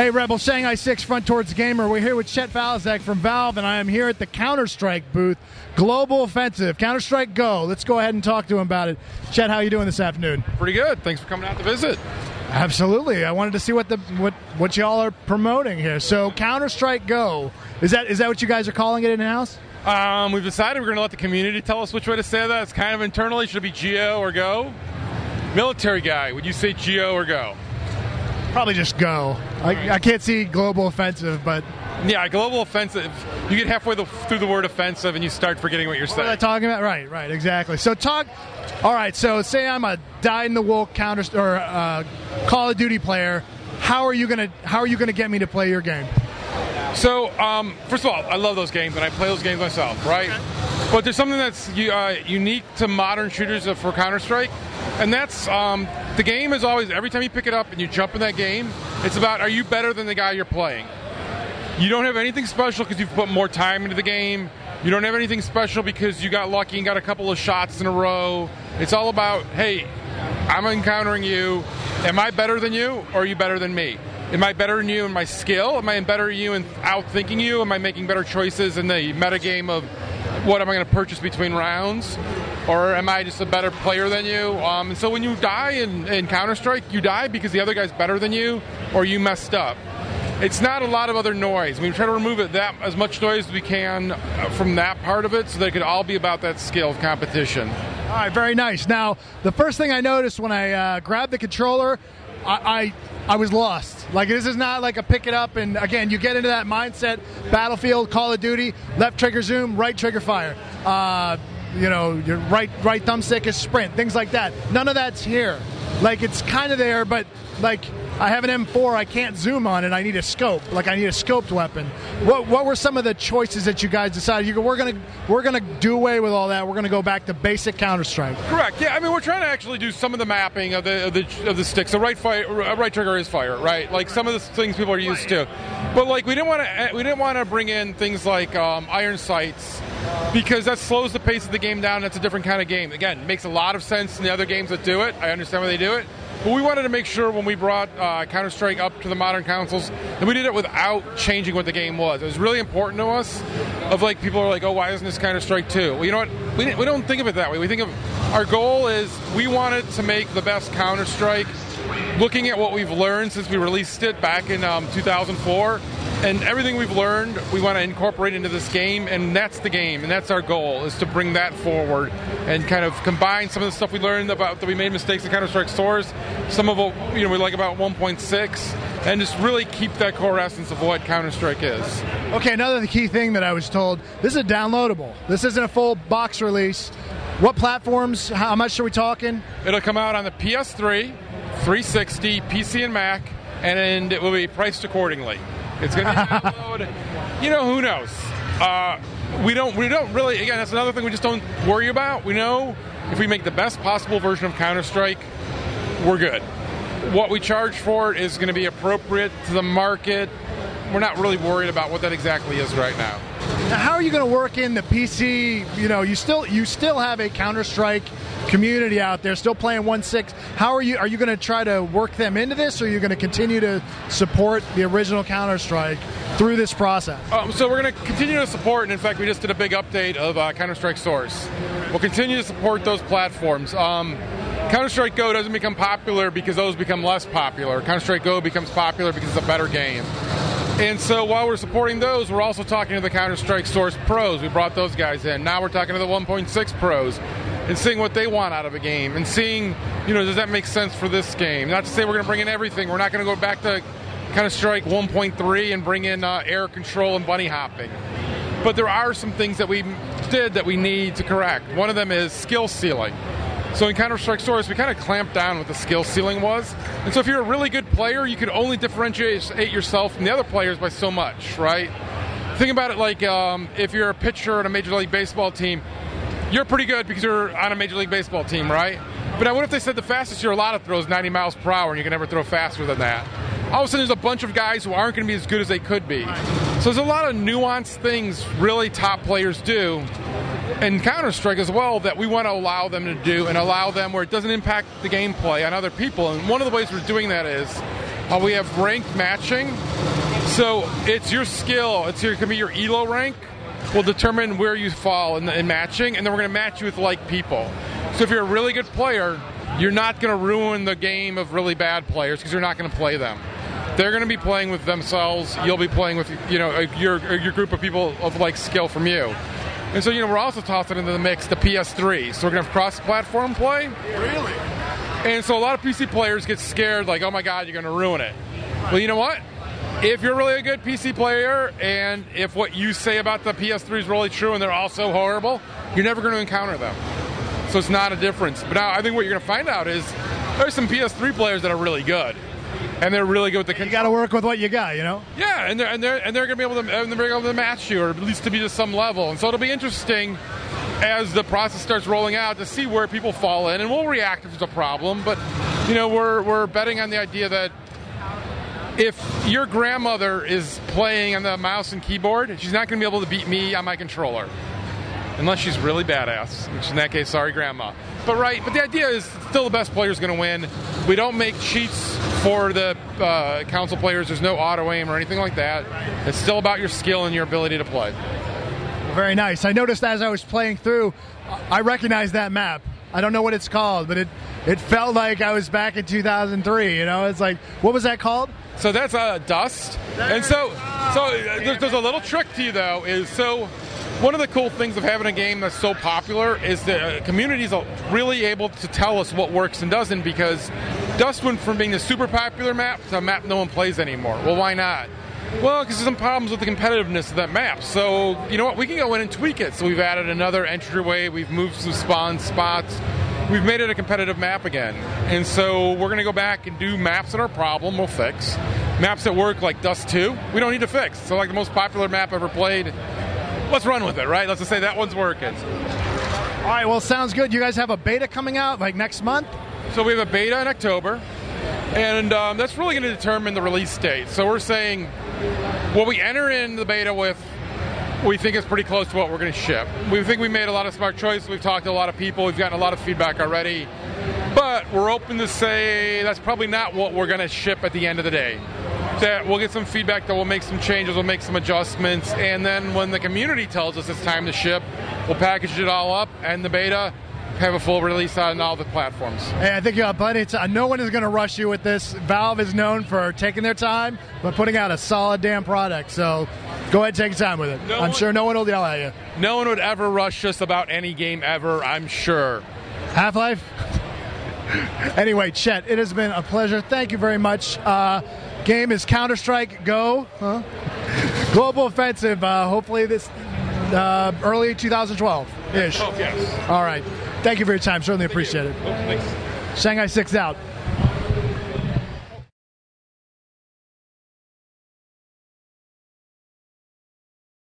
Hey, Rebel, Shanghai 6 front towards Gamer. We're here with Chet Falzak from Valve, and I am here at the Counter-Strike booth. Global Offensive, CounterStrikeGo. Let's go ahead and talk to him about it. Chet, how are you doing this afternoon? Pretty good. Thanks for coming out to visit. Absolutely. I wanted to see what y'all are promoting here. So, CounterStrikeGo, is that what you guys are calling it in-house? We've decided we're going to let the community tell us which way to say that. It's kind of internally. Should it be Geo or Go? Military guy, would you say Geo or Go? Probably just Go. I can't see Global Offensive, but... Yeah, Global Offensive. You get halfway through the word offensive and you start forgetting what you're saying. What am I talking about? Right, exactly. So all right, so say I'm a dyed-in-the-wool Call of Duty player. How are you gonna get me to play your game? So, first of all, I love those games, and I play those games myself, right? Okay. But there's something that's unique to modern shooters for Counter-Strike, and that's the game is always, every time you pick it up and you jump in that game, it's about, are you better than the guy you're playing? You don't have anything special because you've put more time into the game. You don't have anything special because you got lucky and got a couple of shots in a row. It's all about, hey, I'm encountering you. Am I better than you, or are you better than me? Am I better than you in my skill? Am I better than you in outthinking you? Am I making better choices in the metagame of what am I going to purchase between rounds? Or am I just a better player than you? And so when you die in Counter-Strike, you die because the other guy's better than you, or you messed up. It's not a lot of other noise. We try to remove as much noise as we can from that part of it so that it could all be about that skill of competition. All right, very nice. Now, the first thing I noticed when I grabbed the controller, I was lost. Like, this is not like a pick it up, and again, you get into that mindset, Battlefield, Call of Duty, left trigger zoom, right trigger fire. Your right thumbstick is sprint, things like that. None of that's here. Like, it's kind of there, but like, I have an M4 I can't zoom on, and I need a scope. Like, I need a scoped weapon. What were some of the choices that you guys decided? We're gonna do away with all that. We're gonna go back to basic Counter-Strike. Correct. Yeah, I mean, we're trying to actually do some of the mapping of the sticks. So right trigger is fire, right? Like some of the things people are used to. But like we didn't want to bring in things like iron sights, because that slows the pace of the game down. That's a different kind of game. Again, it makes a lot of sense in the other games that do it. I understand why they do it. But we wanted to make sure when we brought Counter-Strike up to the modern consoles that we did it without changing what the game was. It was really important to us of like, people are like, oh, why isn't this Counter-Strike 2? Well, you know what? We don't think of it that way. We think of, our goal is we wanted to make the best Counter-Strike, looking at what we've learned since we released it back in 2004. And everything we've learned, we want to incorporate into this game, and that's the game, and that's our goal, is to bring that forward and kind of combine some of the stuff we learned about that we made mistakes in Counter-Strike Source, some of what we like about 1.6, and just really keep that core essence of what Counter-Strike is. Okay, another key thing that I was told, this is downloadable. This isn't a full box release. What platforms, how much are we talking? It'll come out on the PS3, 360, PC and Mac, and it will be priced accordingly. It's going to be download. Who knows? We don't really, again, that's another thing we just don't worry about. We know if we make the best possible version of Counter-Strike, we're good. What we charge for it is going to be appropriate to the market. We're not really worried about what that exactly is right now. Now, how are you going to work in the PC? You still have a Counter-Strike community out there, still playing 1.6. How are you going to try to work them into this, or are you going to continue to support the original Counter-Strike through this process? So we're going to continue to support, and in fact, we just did a big update of Counter-Strike Source. We'll continue to support those platforms. Counter-Strike Go doesn't become popular because those become less popular. Counter-Strike Go becomes popular because it's a better game. And so while we're supporting those, we're also talking to the Counter-Strike Source pros. We brought those guys in. Now we're talking to the 1.6 pros and seeing what they want out of a game and seeing, does that make sense for this game? Not to say we're going to bring in everything. We're not going to go back to Counter-Strike 1.3 and bring in air control and bunny hopping. But there are some things that we did that we need to correct. One of them is skill ceiling. So in Counter-Strike Source, we kind of clamped down what the skill ceiling was. And so if you're a really good player, you could only differentiate yourself from the other players by so much, right? Think about it like if you're a pitcher on a Major League Baseball team, you're pretty good because you're on a Major League Baseball team, right? But now what if they said the fastest your allotted throw is 90 miles per hour and you can never throw faster than that? All of a sudden there's a bunch of guys who aren't going to be as good as they could be. So there's a lot of nuanced things really top players do, and Counter-Strike as well, that we want to allow them to do and allow them where it doesn't impact the gameplay on other people. And one of the ways we're doing that is We have ranked matching. So it's your skill. It can be your ELO rank will determine where you fall in matching, and then we're going to match you with like people. So if you're a really good player, you're not going to ruin the game of really bad players because you're not going to play them. They're going to be playing with themselves. You'll be playing with your group of people of like skill from you. And so we're also tossing into the mix the PS3. So we're going to have cross-platform play. Really? And so a lot of PC players get scared, like, oh my God, you're going to ruin it. Well, you know what? If you're really a good PC player, and if what you say about the PS3 is really true and they're all so horrible, you're never going to encounter them. So it's not a difference. But now I think what you're going to find out is there's some PS3 players that are really good. And they're really good with the control. You got to work with what you got, Yeah, and they're going to be able to match you, or at least to be to some level. And so it'll be interesting as the process starts rolling out to see where people fall in, and we'll react if there's a problem. But we're betting on the idea that if your grandmother is playing on the mouse and keyboard, she's not going to be able to beat me on my controller, unless she's really badass. Which in that case, sorry, grandma. But the idea is still the best player is going to win. We don't make cheats for the console players. There's no auto aim or anything like that. It's still about your skill and your ability to play. Very nice. I noticed as I was playing through, I recognized that map. I don't know what it's called, but it felt like I was back in 2003. It's like, what was that called? So that's Dust. And so there's a little trick to you though. One of the cool things of having a game that's so popular is the community is really able to tell us what works and doesn't, because Dust went from being a super popular map to a map no one plays anymore. Well, why not? Well, because there's some problems with the competitiveness of that map. So, you know what? We can go in and tweak it. So we've added another entryway. We've moved some spawn spots. We've made it a competitive map again. And so we're going to go back and do maps that are a problem we'll fix. Maps that work like Dust 2, we don't need to fix. So like the most popular map ever played, let's run with it, right? Let's just say that one's working. All right, well, sounds good. You guys have a beta coming out like next month? So we have a beta in October, and that's really going to determine the release date. So we're saying what we enter in the beta with, we think is pretty close to what we're going to ship. We think we made a lot of smart choices. We've talked to a lot of people. We've gotten a lot of feedback already. But we're open to say that's probably not what we're going to ship at the end of the day. That we'll get some feedback, that we'll make some changes, we'll make some adjustments, and then when the community tells us it's time to ship, we'll package it all up, and the beta have a full release on all the platforms. Hey, I think you have plenty of time. No one is going to rush you with this. Valve is known for taking their time, but putting out a solid damn product. So go ahead and take your time with it. I'm sure no one will yell at you. No one would ever rush us about any game ever, I'm sure. Half-Life? Anyway, Chet, it has been a pleasure. Thank you very much. Game is CounterStrikeGo. Global Offensive, hopefully this early 2012-ish. Oh, yes. All right. Thank you for your time. Certainly appreciate it. Thanks. Shanghai 6 out.